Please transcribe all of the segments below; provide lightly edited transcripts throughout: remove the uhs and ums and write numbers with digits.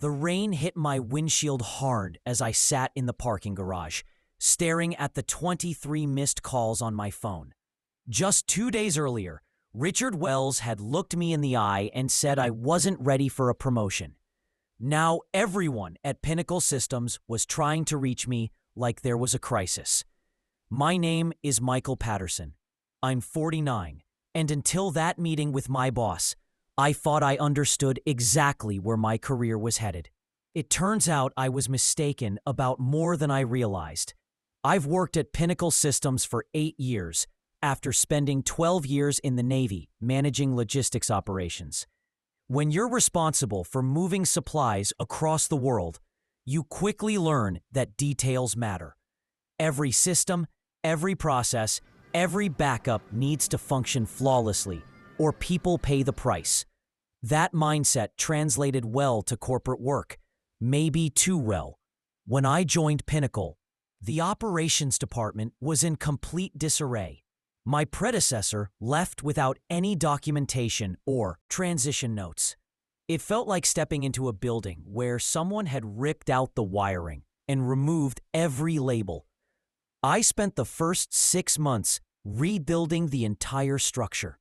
The rain hit my windshield hard as I sat in the parking garage, staring at the 23 missed calls on my phone. Just 2 days earlier, Richard Wells had looked me in the eye and said I wasn't ready for a promotion. Now everyone at Pinnacle Systems was trying to reach me like there was a crisis. My name is Michael Patterson. I'm 49, and until that meeting with my boss, I thought I understood exactly where my career was headed. It turns out I was mistaken about more than I realized. I've worked at Pinnacle Systems for 8 years, after spending 12 years in the Navy managing logistics operations. When you're responsible for moving supplies across the world, you quickly learn that details matter. Every system, every process, every backup needs to function flawlessly, or people pay the price. That mindset translated well to corporate work, maybe too well. When I joined Pinnacle, the operations department was in complete disarray. My predecessor left without any documentation or transition notes. It felt like stepping into a building where someone had ripped out the wiring and removed every label. I spent the first 6 months rebuilding the entire structure.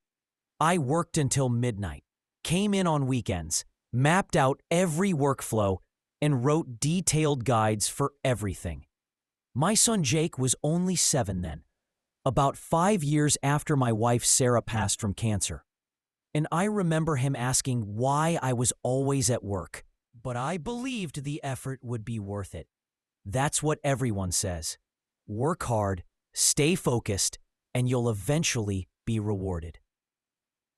I worked until midnight, came in on weekends, mapped out every workflow, and wrote detailed guides for everything. My son Jake was only 7 then, about 5 years after my wife Sarah passed from cancer. And I remember him asking why I was always at work, but I believed the effort would be worth it. That's what everyone says. Work hard, stay focused, and you'll eventually be rewarded.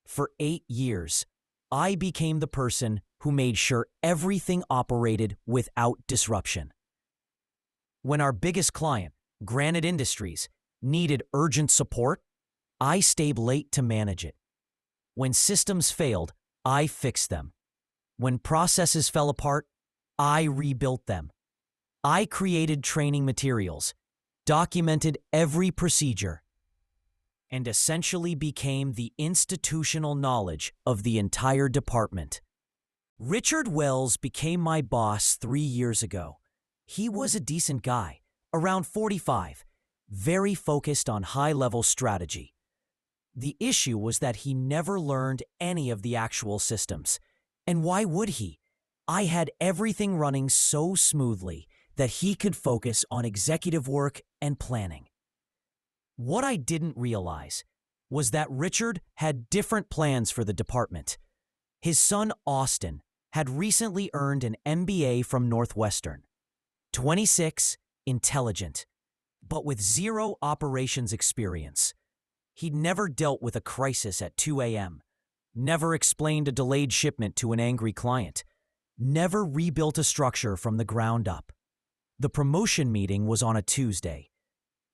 For 8 years, I became the person who made sure everything operated without disruption. When our biggest client, Granite Industries, needed urgent support, I stayed late to manage it. When systems failed, I fixed them. When processes fell apart, I rebuilt them. I created training materials, documented every procedure, and essentially became the institutional knowledge of the entire department. Richard Wells became my boss 3 years ago. He was a decent guy, around 45, very focused on high-level strategy. The issue was that he never learned any of the actual systems. And why would he? I had everything running so smoothly that he could focus on executive work and planning. What I didn't realize was that Richard had different plans for the department. His son, Austin, had recently earned an MBA from Northwestern. 26, intelligent, but with 0 operations experience. He'd never dealt with a crisis at 2 a.m., never explained a delayed shipment to an angry client, never rebuilt a structure from the ground up. The promotion meeting was on a Tuesday.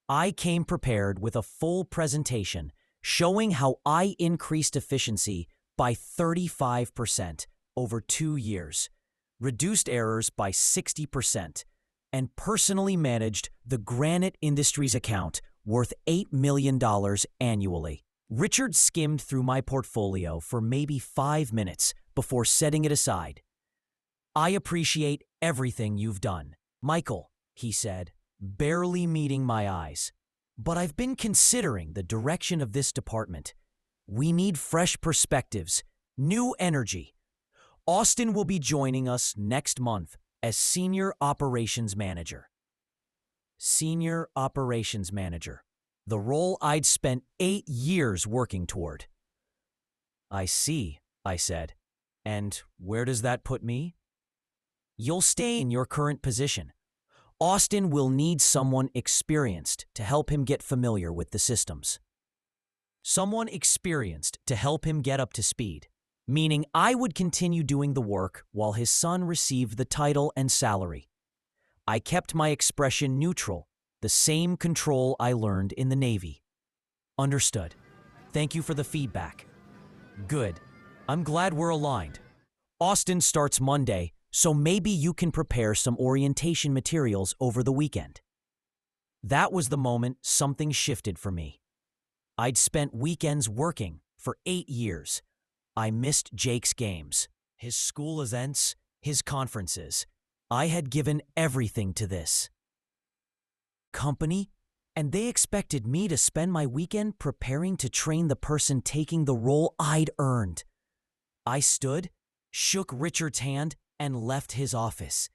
I came prepared with a full presentation showing how I increased efficiency by 35% over 2 years, reduced errors by 60%, and personally managed the Granite Industries account worth $8 million annually. Richard skimmed through my portfolio for maybe 5 minutes before setting it aside. "I appreciate everything you've done, Michael," he said, barely meeting my eyes. "But I've been considering the direction of this department. We need fresh perspectives, new energy. Austin will be joining us next month as Senior Operations Manager." Senior Operations Manager, the role I'd spent 8 years working toward. "I see," I said. "And where does that put me?" "You'll stay in your current position. Austin will need someone experienced to help him get familiar with the systems. Someone experienced to help him get up to speed, meaning I would continue doing the work while his son received the title and salary. I kept my expression neutral, the same control I learned in the Navy. "Understood. Thank you for the feedback." "Good. I'm glad we're aligned. Austin starts Monday, so maybe you can prepare some orientation materials over the weekend." That was the moment something shifted for me. I'd spent weekends working for 8 years. I missed Jake's games, his school events, his conferences. I had given everything to this company, and they expected me to spend my weekend preparing to train the person taking the role I'd earned. I stood, shook Richard's hand, and left his office.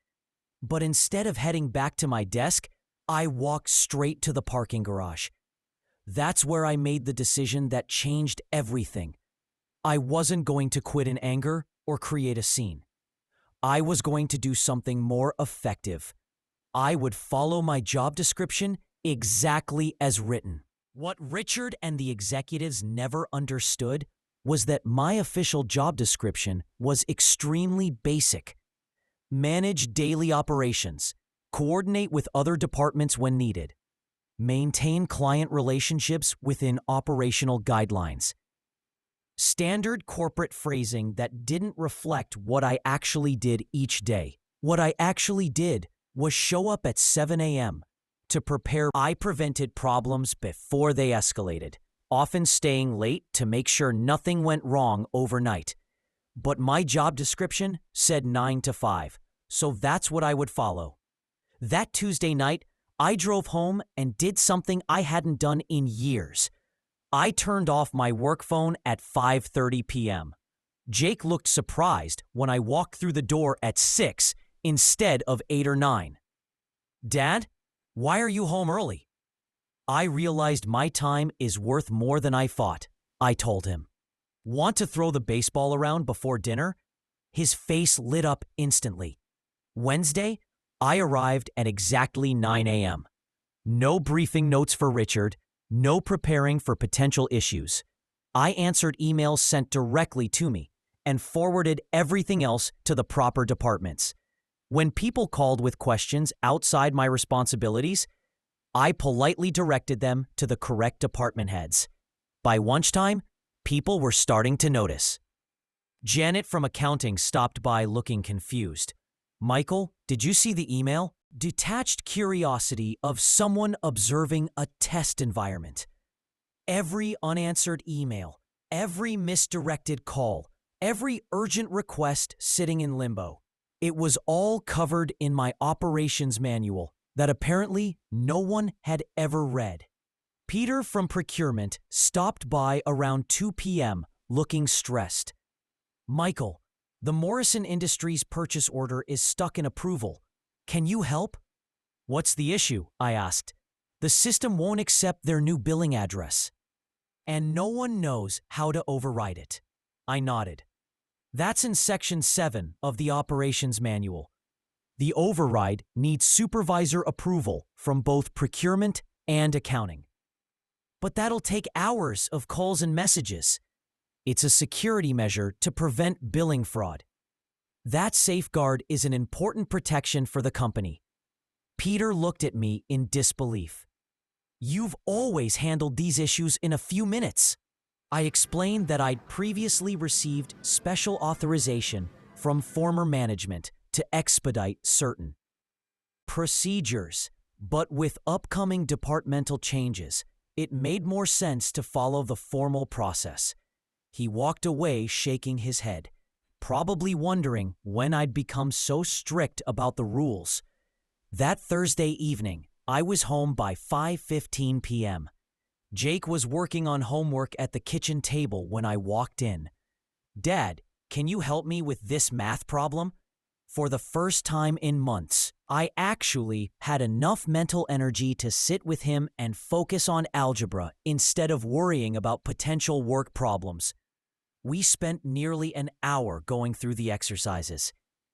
But instead of heading back to my desk, I walked straight to the parking garage. That's where I made the decision that changed everything. I wasn't going to quit in anger or create a scene. I was going to do something more effective. I would follow my job description exactly as written. What Richard and the executives never understood was that my official job description was extremely basic. Manage daily operations, coordinate with other departments when needed, maintain client relationships within operational guidelines. Standard corporate phrasing that didn't reflect what I actually did each day. What I actually did was show up at 7 a.m. to prepare. I prevented problems before they escalated, often staying late to make sure nothing went wrong overnight. But my job description said 9 to 5, so that's what I would follow. That Tuesday night, I drove home and did something I hadn't done in years. I turned off my work phone at 5:30 p.m. Jake looked surprised when I walked through the door at 6 instead of 8 or 9. "Dad, why are you home early?" "I realized my time is worth more than I thought," I told him. "Want to throw the baseball around before dinner?" His face lit up instantly. Wednesday, I arrived at exactly 9 a.m. No briefing notes for Richard, no preparing for potential issues. I answered emails sent directly to me and forwarded everything else to the proper departments. When people called with questions outside my responsibilities, I politely directed them to the correct department heads. By lunchtime, people were starting to notice. Janet from accounting stopped by looking confused. "Michael, did you see the email?" Detached curiosity of someone observing a test environment. Every unanswered email, every misdirected call, every urgent request sitting in limbo. It was all covered in my operations manual that apparently no one had ever read. Peter from procurement stopped by around 2 p.m. looking stressed. "Michael, the Morrison Industries purchase order is stuck in approval. Can you help?" "What's the issue?" I asked. "The system won't accept their new billing address, and no one knows how to override it." I nodded. "That's in Section 7 of the Operations Manual. The override needs supervisor approval from both procurement and accounting." "But that'll take hours of calls and messages." "It's a security measure to prevent billing fraud. That safeguard is an important protection for the company." Peter looked at me in disbelief. "You've always handled these issues in a few minutes." I explained that I'd previously received special authorization from former management to expedite certain procedures, but with upcoming departmental changes, it made more sense to follow the formal process. He walked away shaking his head, probably wondering when I'd become so strict about the rules. That Thursday evening, I was home by 5:15 p.m. Jake was working on homework at the kitchen table when I walked in. "Dad, can you help me with this math problem?" For the first time in months, I actually had enough mental energy to sit with him and focus on algebra instead of worrying about potential work problems. We spent nearly an hour going through the exercises,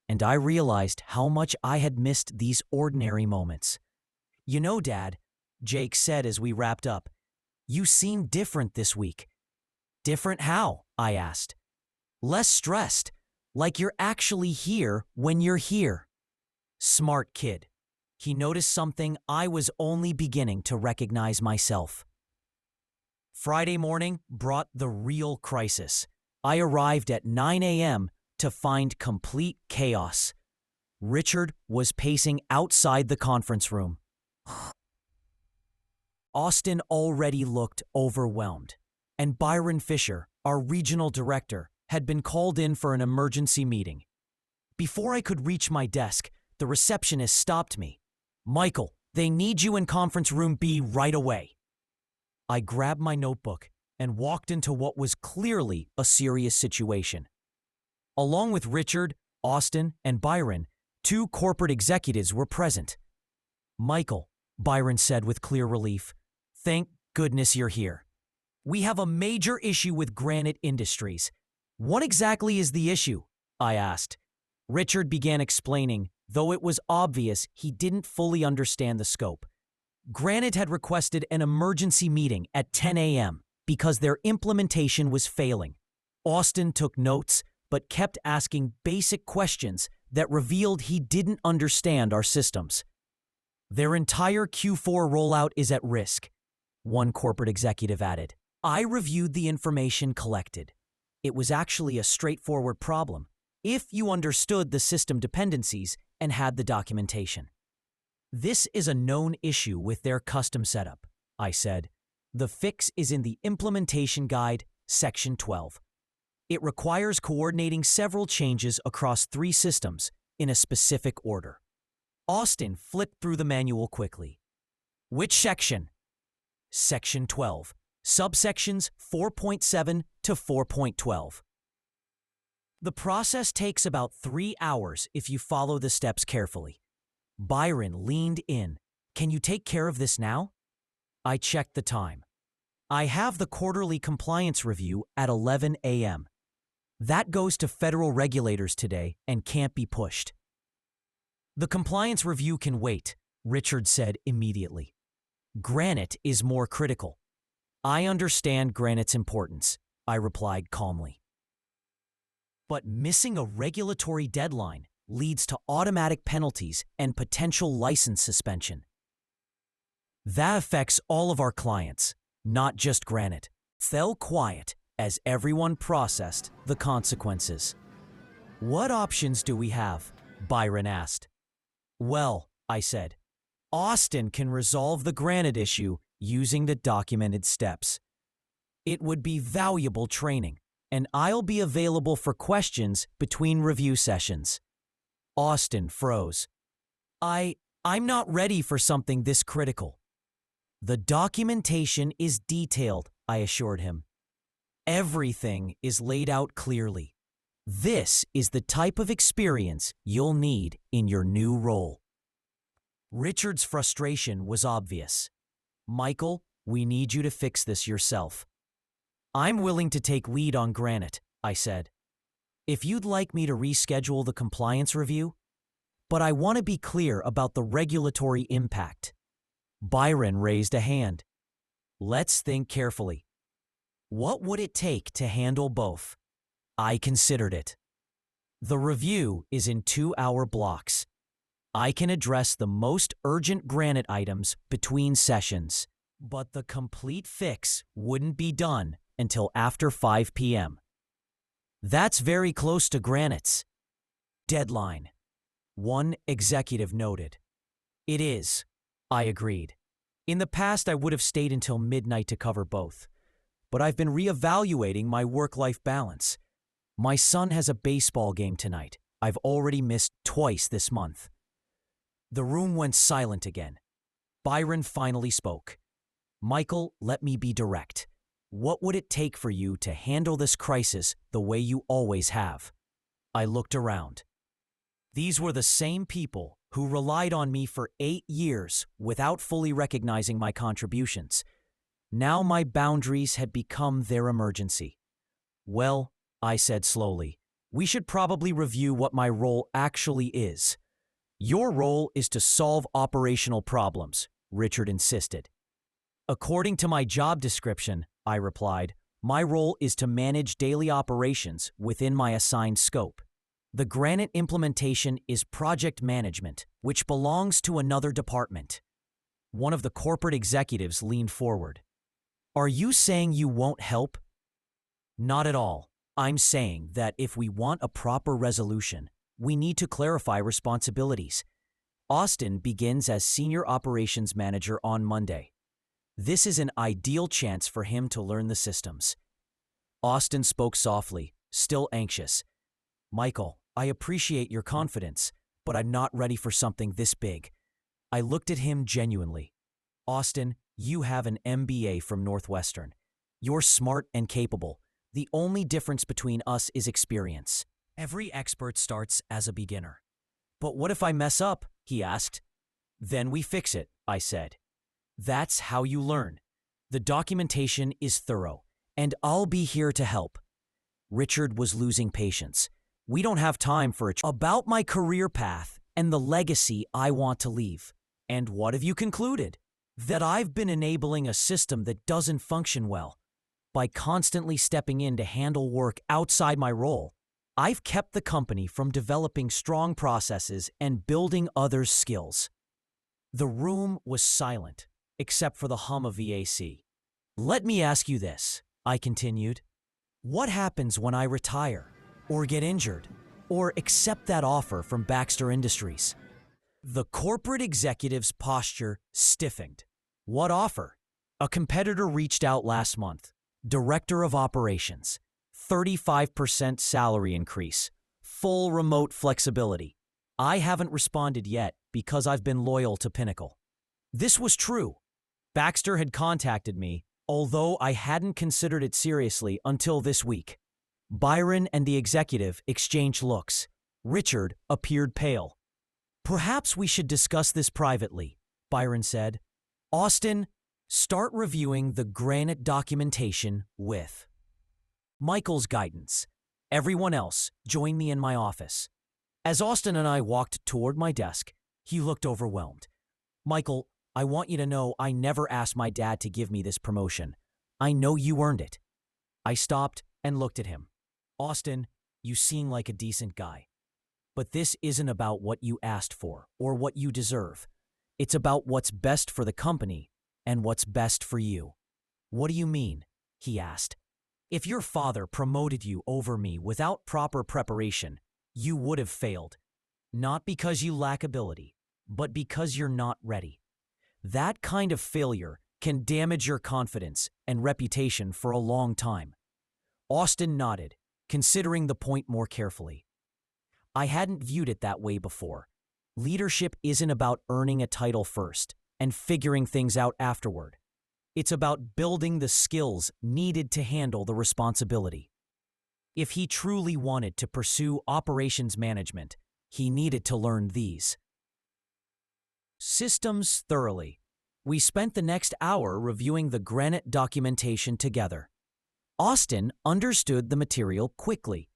and I realized how much I had missed these ordinary moments. "You know, Dad," Jake said as we wrapped up, "you seem different this week." "Different how?" I asked. "Less stressed, like you're actually here when you're here." Smart kid. He noticed something I was only beginning to recognize myself. Friday morning brought the real crisis. I arrived at 9 a.m. to find complete chaos. Richard was pacing outside the conference room. Austin already looked overwhelmed, and Byron Fisher, our regional director, had been called in for an emergency meeting. Before I could reach my desk, the receptionist stopped me. "Michael, they need you in conference room B right away." I grabbed my notebook and walked into what was clearly a serious situation. Along with Richard, Austin, and Byron, 2 corporate executives were present. "Michael," Byron said with clear relief, "thank goodness you're here. We have a major issue with Granite Industries." "What exactly is the issue?" I asked. Richard began explaining, though it was obvious he didn't fully understand the scope. Granite had requested an emergency meeting at 10 a.m. because their implementation was failing. Austin took notes, but kept asking basic questions that revealed he didn't understand our systems. "Their entire Q4 rollout is at risk," one corporate executive added. I reviewed the information collected. It was actually a straightforward problem, if you understood the system dependencies and had the documentation. "This is a known issue with their custom setup," I said. "The fix is in the Implementation Guide, Section 12. It requires coordinating several changes across 3 systems in a specific order." Austin flipped through the manual quickly. "Which section?" "Section 12, subsections 4.7 to 4.12. The process takes about 3 hours if you follow the steps carefully." Byron leaned in. "Can you take care of this now?" I checked the time. "I have the quarterly compliance review at 11 a.m. That goes to federal regulators today and can't be pushed." "The compliance review can wait," Richard said immediately. "Granite is more critical." "I understand Granite's importance," I replied calmly. "But missing a regulatory deadline leads to automatic penalties and potential license suspension. That affects all of our clients, not just Granite." Fell quiet as everyone processed the consequences. "What options do we have?" Byron asked. "Well," I said, "Austin can resolve the Granite issue using the documented steps. It would be valuable training, and I'll be available for questions between review sessions." Austin froze. I'm not ready for something this critical." "The documentation is detailed," I assured him. "Everything is laid out clearly. This is the type of experience you'll need in your new role." Richard's frustration was obvious. "Michael, we need you to fix this yourself." "I'm willing to take lead on Granite," I said. "If you'd like me to reschedule the compliance review, but I want to be clear about the regulatory impact." Byron raised a hand. "Let's think carefully. What would it take to handle both?" I considered it. "The review is in 2-hour blocks. I can address the most urgent Granite items between sessions, but the complete fix wouldn't be done until after 5 p.m. That's very close to Granite's deadline," one executive noted. "It is," I agreed. "In the past, I would have stayed until midnight to cover both, but I've been reevaluating my work-life balance. My son has a baseball game tonight. I've already missed twice this month." The room went silent again. Byron finally spoke. "Michael, let me be direct. What would it take for you to handle this crisis the way you always have?" I looked around. These were the same people who relied on me for 8 years without fully recognizing my contributions. Now my boundaries had become their emergency. "Well," I said slowly, "we should probably review what my role actually is." "Your role is to solve operational problems," Richard insisted. "According to my job description," I replied, "my role is to manage daily operations within my assigned scope. The Granite implementation is project management, which belongs to another department." One of the corporate executives leaned forward. "Are you saying you won't help?" "Not at all. I'm saying that if we want a proper resolution, we need to clarify responsibilities. Austin begins as Senior Operations Manager on Monday. This is an ideal chance for him to learn the systems." Austin spoke softly, still anxious. "Michael, I appreciate your confidence, but I'm not ready for something this big. I looked at him genuinely. Austin, you have an MBA from Northwestern. You're smart and capable. The only difference between us is experience. Every expert starts as a beginner. But what if I mess up? He asked. Then we fix it, I said. That's how you learn. The documentation is thorough, and I'll be here to help. Richard was losing patience. We don't have time for about my career path and the legacy I want to leave. And what have you concluded? That I've been enabling a system that doesn't function well. By constantly stepping in to handle work outside my role, I've kept the company from developing strong processes and building others' skills. The room was silent, except for the hum of the AC. Let me ask you this, I continued. What happens when I retire, or get injured, or accept that offer from Baxter Industries? The corporate executive's posture stiffened. What offer? A competitor reached out last month. Director of Operations. 35% salary increase. Full remote flexibility. I haven't responded yet because I've been loyal to Pinnacle. This was true. Baxter had contacted me, although I hadn't considered it seriously until this week. Byron and the executive exchanged looks. Richard appeared pale. Perhaps we should discuss this privately, Byron said. Austin, start reviewing the granite documentation with Michael's guidance. Everyone else, join me in my office. As Austin and I walked toward my desk, he looked overwhelmed. Michael, I want you to know I never asked my dad to give me this promotion. I know you earned it. I stopped and looked at him. Austin, you seem like a decent guy. But this isn't about what you asked for or what you deserve. It's about what's best for the company and what's best for you. What do you mean? He asked. If your father promoted you over me without proper preparation, you would have failed. Not because you lack ability, but because you're not ready. That kind of failure can damage your confidence and reputation for a long time. Austin nodded, considering the point more carefully. I hadn't viewed it that way before. Leadership isn't about earning a title first and figuring things out afterward. It's about building the skills needed to handle the responsibility. If he truly wanted to pursue operations management, he needed to learn these systems thoroughly. We spent the next hour reviewing the granite documentation together. Austin understood the material quickly,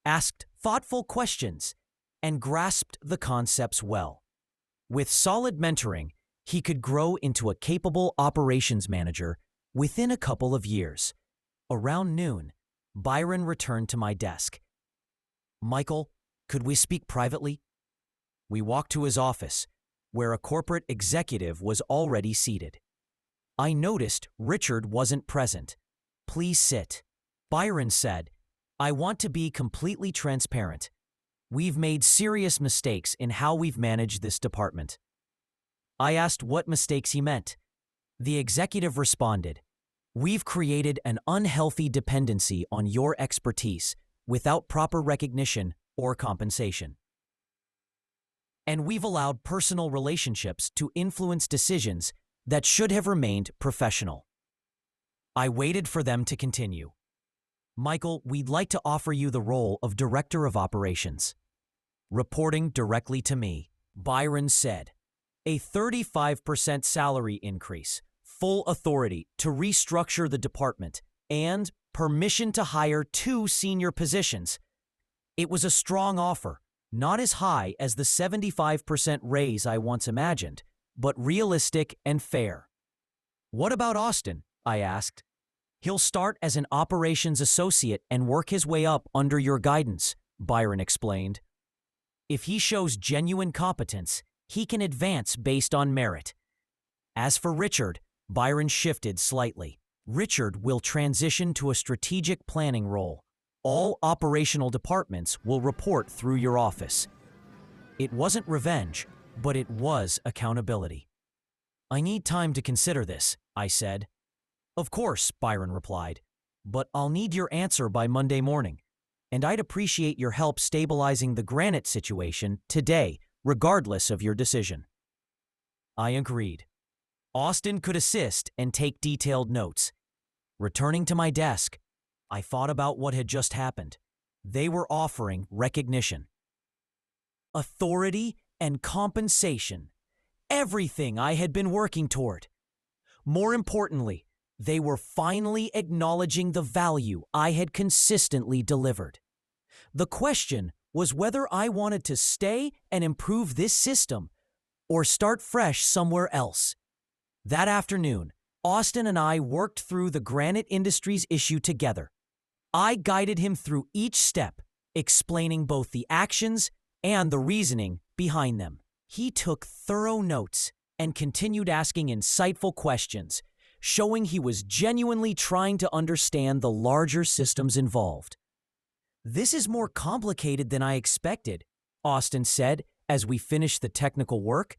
asked thoughtful questions, and grasped the concepts well. With solid mentoring, he could grow into a capable operations manager within a couple of years. Around noon, Byron returned to my desk. Michael, could we speak privately? We walked to his office, where a corporate executive was already seated. I noticed Richard wasn't present. Please sit. Byron said, I want to be completely transparent. We've made serious mistakes in how we've managed this department. I asked what mistakes he meant. The executive responded, We've created an unhealthy dependency on your expertise without proper recognition or compensation. And we've allowed personal relationships to influence decisions that should have remained professional. I waited for them to continue. Michael, we'd like to offer you the role of Director of Operations. Reporting directly to me, Byron said. A 35% salary increase, full authority to restructure the department, and permission to hire 2 senior positions. It was a strong offer, not as high as the 75% raise I once imagined, but realistic and fair. What about Austin? I asked. He'll start as an operations associate and work his way up under your guidance, Byron explained. If he shows genuine competence, he can advance based on merit. As for Richard, Byron shifted slightly. Richard will transition to a strategic planning role. All operational departments will report through your office. It wasn't revenge, but it was accountability. I need time to consider this, I said. Of course, Byron replied, but I'll need your answer by Monday morning. and I'd appreciate your help stabilizing the granite situation today, regardless of your decision. I agreed. Austin could assist and take detailed notes. Returning to my desk, I thought about what had just happened. They were offering recognition, authority, and compensation. Everything I had been working toward. More importantly, they were finally acknowledging the value I had consistently delivered. The question was whether I wanted to stay and improve this system or start fresh somewhere else. That afternoon, Austin and I worked through the Granite Industries issue together. I guided him through each step, explaining both the actions and the reasoning behind them. He took thorough notes and continued asking insightful questions, showing he was genuinely trying to understand the larger systems involved. "This is more complicated than I expected," Austin said as we finished the technical work.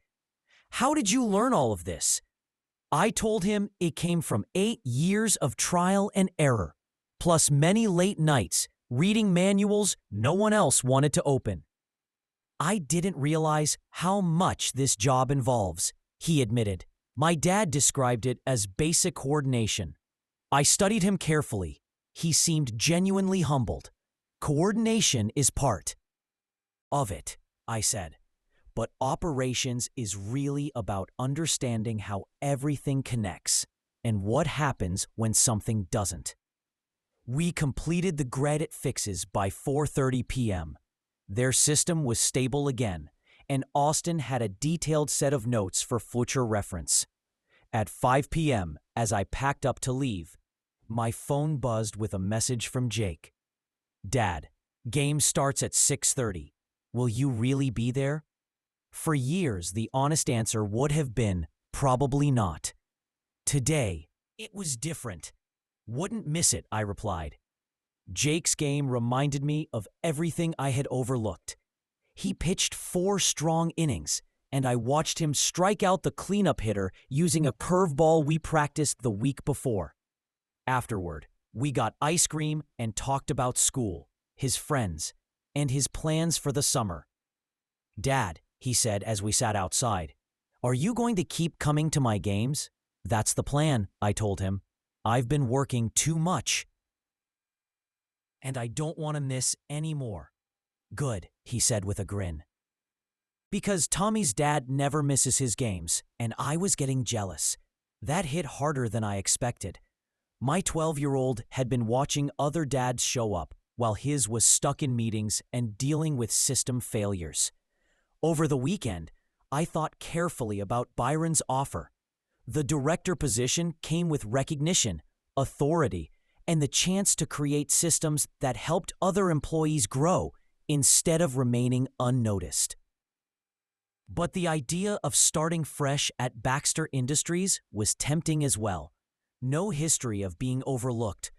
"How did you learn all of this?" I told him it came from 8 years of trial and error, plus many late nights reading manuals no one else wanted to open. "I didn't realize how much this job involves," he admitted. "My dad described it as basic coordination." I studied him carefully. He seemed genuinely humbled. "Coordination is part of it," I said. "But operations is really about understanding how everything connects and what happens when something doesn't." We completed the granite fixes by 4:30 p.m. Their system was stable again, and Austin had a detailed set of notes for future reference. At 5 p.m., as I packed up to leave, my phone buzzed with a message from Jake. "Dad, game starts at 6:30. Will you really be there?" For years, the honest answer would have been, probably not. Today, it was different. "Wouldn't miss it," I replied. Jake's game reminded me of everything I had overlooked. He pitched 4 strong innings, and I watched him strike out the cleanup hitter using a curveball we practiced the week before. Afterward, we got ice cream and talked about school, his friends, and his plans for the summer. "Dad," he said as we sat outside, "are you going to keep coming to my games?" "That's the plan," I told him. "I've been working too much, and I don't want to miss any more." "Good," he said with a grin. Because Tommy's dad never misses his games, and I was getting jealous. That hit harder than I expected. My 12-year-old had been watching other dads show up, while his was stuck in meetings and dealing with system failures. Over the weekend, I thought carefully about Byron's offer. The director position came with recognition, authority, and the chance to create systems that helped other employees grow instead of remaining unnoticed. But the idea of starting fresh at Baxter Industries was tempting as well. No history of being overlooked.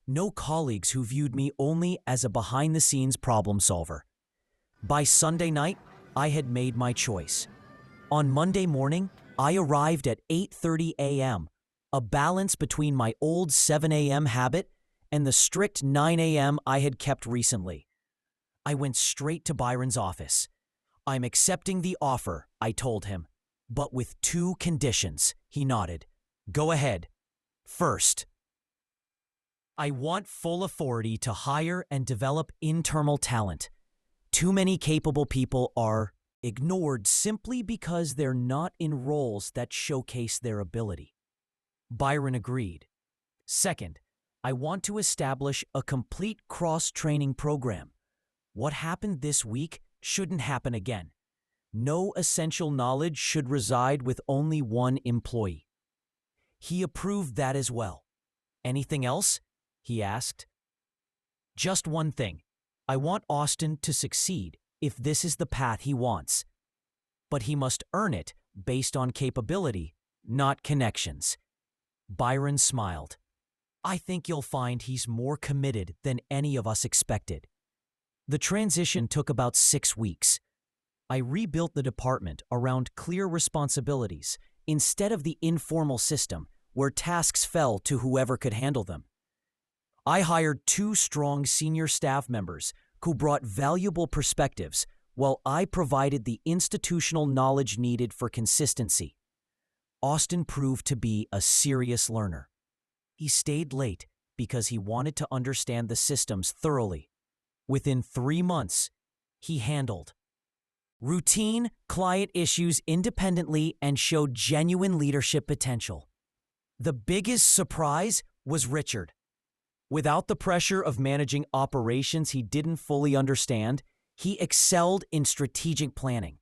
No colleagues who viewed me only as a behind-the-scenes problem solver. By Sunday night, I had made my choice. On Monday morning, I arrived at 8:30 a.m., a balance between my old 7 a.m. habit and the strict 9 a.m. I had kept recently. I went straight to Byron's office. "I'm accepting the offer," I told him, "but with 2 conditions." He nodded. "Go ahead. First, I want full authority to hire and develop internal talent. Too many capable people are ignored simply because they're not in roles that showcase their ability." Byron agreed. "Second, I want to establish a complete cross-training program. What happened this week shouldn't happen again. No essential knowledge should reside with only one employee." He approved that as well. "Anything else?" he asked. "Just one thing. I want Austin to succeed if this is the path he wants. But he must earn it based on capability, not connections." Byron smiled. "I think you'll find he's more committed than any of us expected." The transition took about 6 weeks. I rebuilt the department around clear responsibilities instead of the informal system where tasks fell to whoever could handle them. I hired 2 strong senior staff members who brought valuable perspectives while I provided the institutional knowledge needed for consistency. Austin proved to be a serious learner. He stayed late because he wanted to understand the systems thoroughly. Within 3 months, he handled routine client issues independently and showed genuine leadership potential. The biggest surprise was Richard. Without the pressure of managing operations he didn't fully understand, he excelled in strategic planning.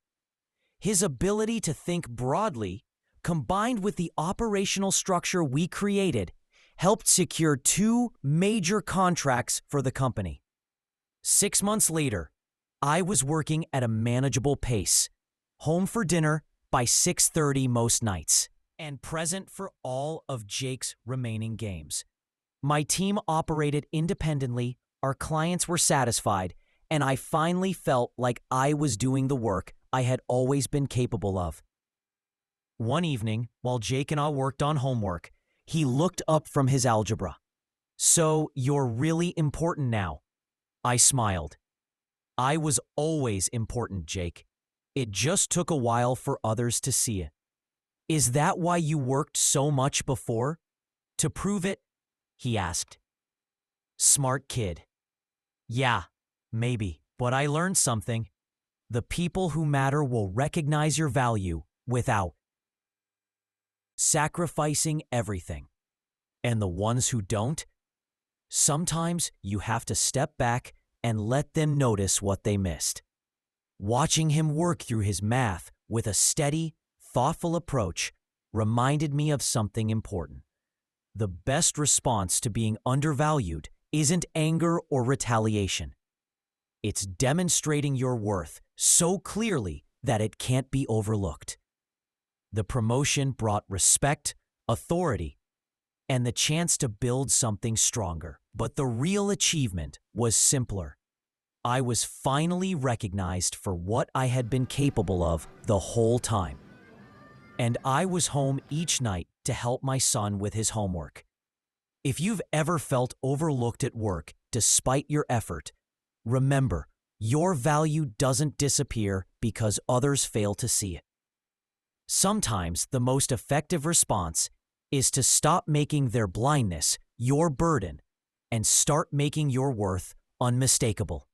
His ability to think broadly, combined with the operational structure we created, helped secure 2 major contracts for the company. 6 months later, I was working at a manageable pace, home for dinner by 6:30 most nights, and present for all of Jake's remaining games. My team operated independently, our clients were satisfied, and I finally felt like I was doing the work I had always been capable of. One evening, while Jake and I worked on homework, he looked up from his algebra. "So you're really important now?" I smiled. "I was always important, Jake. It just took a while for others to see it." "Is that why you worked so much before? To prove it?" he asked. Smart kid. "Yeah, maybe, but I learned something. The people who matter will recognize your value without sacrificing everything. And the ones who don't, sometimes you have to step back and let them notice what they missed." Watching him work through his math with a steady, thoughtful approach reminded me of something important. The best response to being undervalued isn't anger or retaliation. It's demonstrating your worth so clearly that it can't be overlooked. The promotion brought respect, authority, and the chance to build something stronger. But the real achievement was simpler. I was finally recognized for what I had been capable of the whole time. And I was home each night to help my son with his homework. If you've ever felt overlooked at work despite your effort, remember, your value doesn't disappear because others fail to see it. Sometimes the most effective response is to stop making their blindness your burden and start making your worth unmistakable.